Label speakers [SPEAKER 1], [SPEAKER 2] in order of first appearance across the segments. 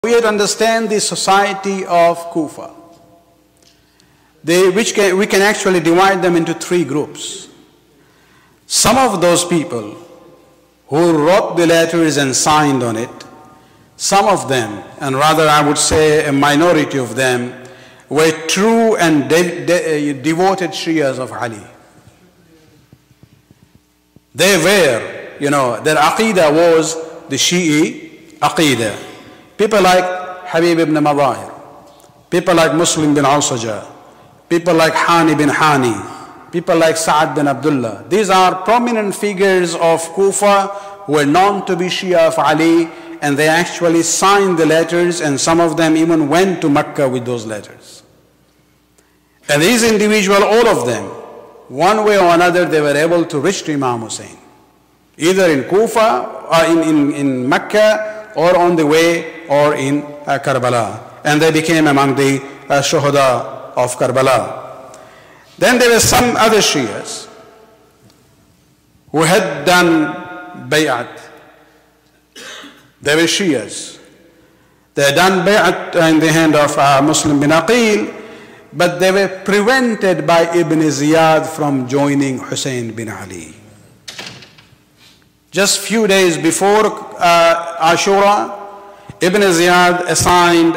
[SPEAKER 1] We have to understand the society of Kufa, we can actually divide them into three groups. Some of those people who wrote the letters and signed on it, some of them, and rather I would say a minority of them, were true and devoted Shias of Ali. They were, their Aqidah was the Shi'i Aqidah. People like Habib ibn Madahir, people like Muslim bin Awsaja, people like Hani bin Hani, people like Sa'ad bin Abdullah. These are prominent figures of Kufa who were known to be Shia of Ali, and they actually signed the letters, and some of them even went to Mecca with those letters. And these individuals, all of them, one way or another, they were able to reach to Imam Hussein, either in Kufa or in Mecca, or on the way, or in Karbala. And they became among the Shuhada of Karbala. Then there were some other Shias who had done bay'at. They were Shias. They had done bay'at in the hand of Muslim bin Aqil, but they were prevented by Ibn Ziyad from joining Hussein bin Ali. Just few days before Ashura, Ibn Ziyad assigned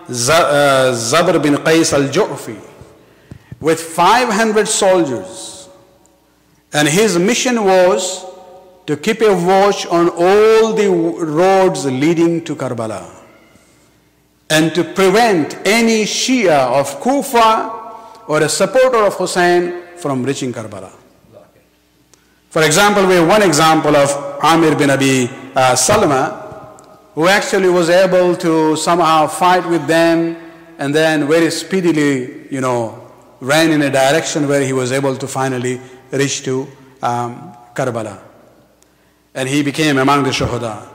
[SPEAKER 1] Zabr bin Qais al-Ju'fi with 500 soldiers, and his mission was to keep a watch on all the roads leading to Karbala and to prevent any Shia of Kufa or a supporter of Hussein from reaching Karbala. For example, we have one example of Amir bin Abi Salma, who actually was able to somehow fight with them, and then very speedily, ran in a direction where he was able to finally reach to Karbala. And he became among the Shuhada.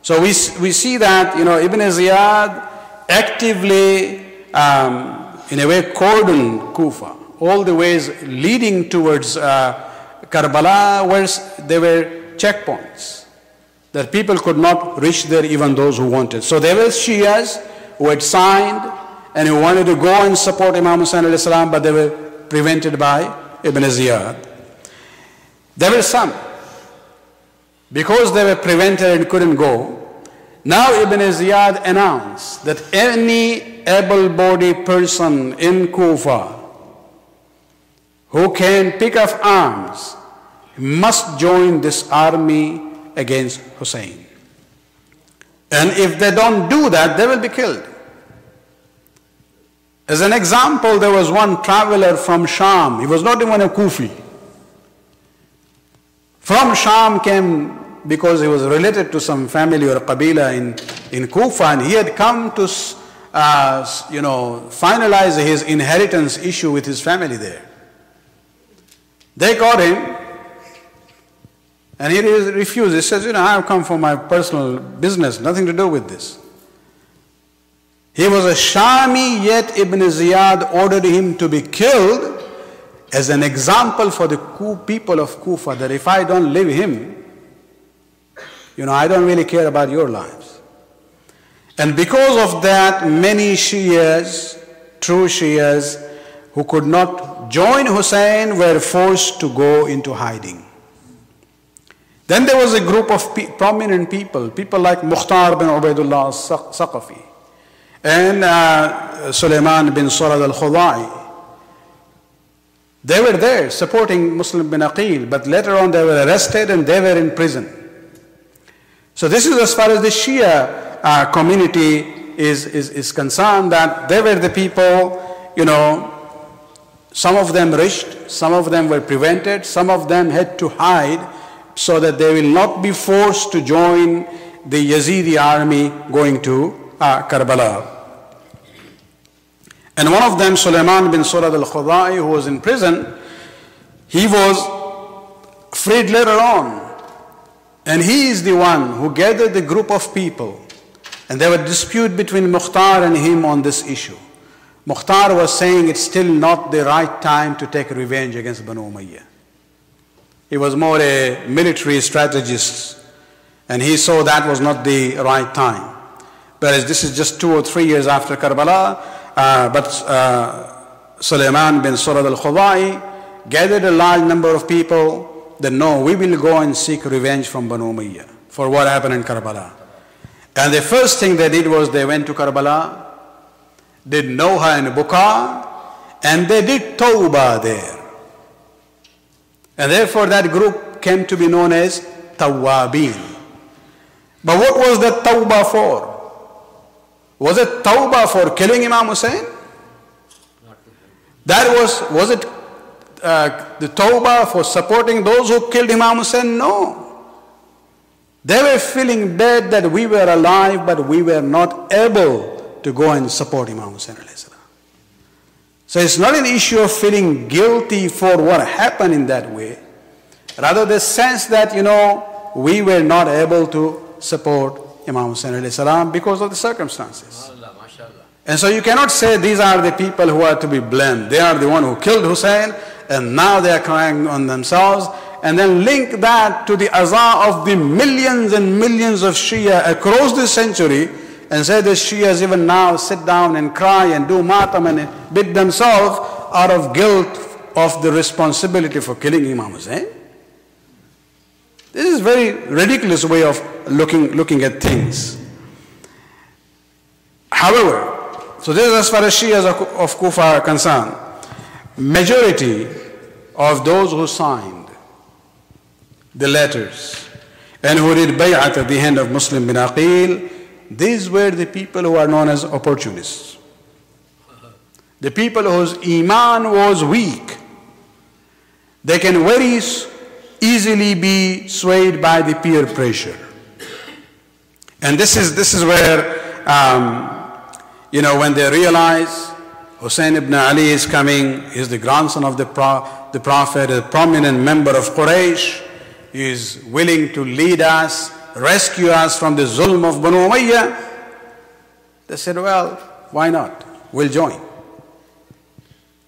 [SPEAKER 1] So we see that, Ibn Ziyad actively, in a way, cordoned Kufa, all the ways leading towards Karbala, where there were checkpoints that people could not reach there, even those who wanted. So there were Shias who had signed and who wanted to go and support Imam Hussein alayhi salam, but they were prevented by Ibn Ziyad. There were some, because they were prevented and couldn't go. Now Ibn Ziyad announced that any able-bodied person in Kufa who can pick up arms must join this army against Hussein. And if they don't do that, they will be killed. As an example, there was one traveler from Sham. He was not even a Kufi. From Sham came because he was related to some family or Qabila in Kufa, and he had come to finalize his inheritance issue with his family there. They caught him, and he refused. He says, I have come for my personal business, nothing to do with this. He was a Shami, yet Ibn Ziyad ordered him to be killed as an example for the people of Kufa, that if I don't leave him, I don't really care about your lives. And because of that, many Shias, true Shias, who could not join Hussein were forced to go into hiding. Then there was a group of prominent people like Mukhtar bin Ubaidullah al-Saqafi and Sulaiman bin Surad al-Khudai. They were there supporting Muslim bin Aqil, but later on they were arrested and they were in prison. So this is as far as the Shia community is concerned, that they were the people, some of them reached, some of them were prevented, some of them had to hide so that they will not be forced to join the Yazidi army going to Karbala. And one of them, Sulaiman bin Surad al-Khudai, who was in prison, he was freed later on. And he is the one who gathered the group of people. And there was a dispute between Mukhtar and him on this issue. Mukhtar was saying it's still not the right time to take revenge against Banu Umayyah. He was more a military strategist, and he saw that was not the right time. whereas this is just 2 or 3 years after Karbala. But Sulaiman bin Surad al-Khudai gathered a large number of people that no, we will go and seek revenge from Banu Umayyah for what happened in Karbala. And the first thing they did was they went to Karbala, did Noha and Buka, and they did Tawbah there. And therefore that group came to be known as Tawwabin. But what was the Tawbah for? Was it Tawbah for killing Imam Hussein? Was it the Tawbah for supporting those who killed Imam Hussein? No. They were feeling bad that we were alive, but we were not able to go and support Imam Hussein. So it's not an issue of feeling guilty for what happened in that way. Rather the sense that, we were not able to support Imam Hussein because of the circumstances. And so you cannot say these are the people who are to be blamed. They are the one who killed Hussein, and now they are crying on themselves. And then link that to the azah of the millions and millions of Shia across the century, and say the Shias even now sit down and cry and do matam and beat themselves out of guilt of the responsibility for killing Imam Hussein. This is a very ridiculous way of looking at things. However, so this is as far as Shias of Kufa are concerned. Majority of those who signed the letters and who did bay'at at the hand of Muslim bin Aqil, these were the people who are known as opportunists. The people whose iman was weak. They can very easily be swayed by the peer pressure. And this is where, when they realize Hussein ibn Ali is coming, he is the grandson of the Prophet, a prominent member of Quraysh, he is willing to lead us, rescue us from the zulm of Banu Umayyah. They said, well, why not? We'll join.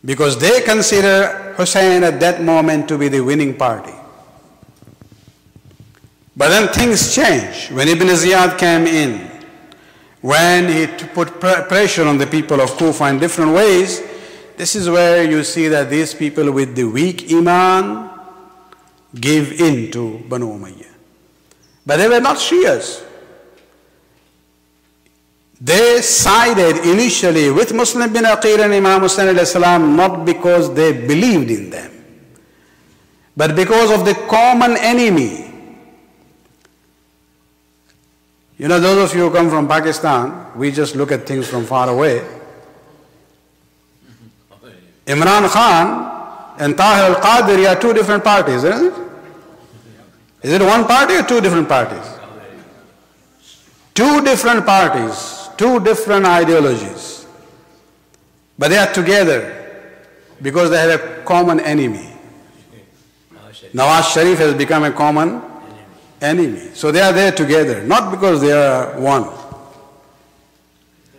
[SPEAKER 1] Because they consider Hussein at that moment to be the winning party. But then things changed. When Ibn Ziyad came in, when he put pressure on the people of Kufa in different ways, this is where you see that these people with the weak iman gave in to Banu Umayyah. But they were not Shias. They sided initially with Muslim bin Aqil and Imam Hussein alayhi salam not because they believed in them, but because of the common enemy. Those of you who come from Pakistan, we just look at things from far away. Imran Khan and Tahir al-Qadiri are two different parties, isn't it? Is it one party or two different parties? Two different parties, two different ideologies. But they are together because they have a common enemy. Nawaz Sharif has become a common enemy. So they are there together, not because they are one.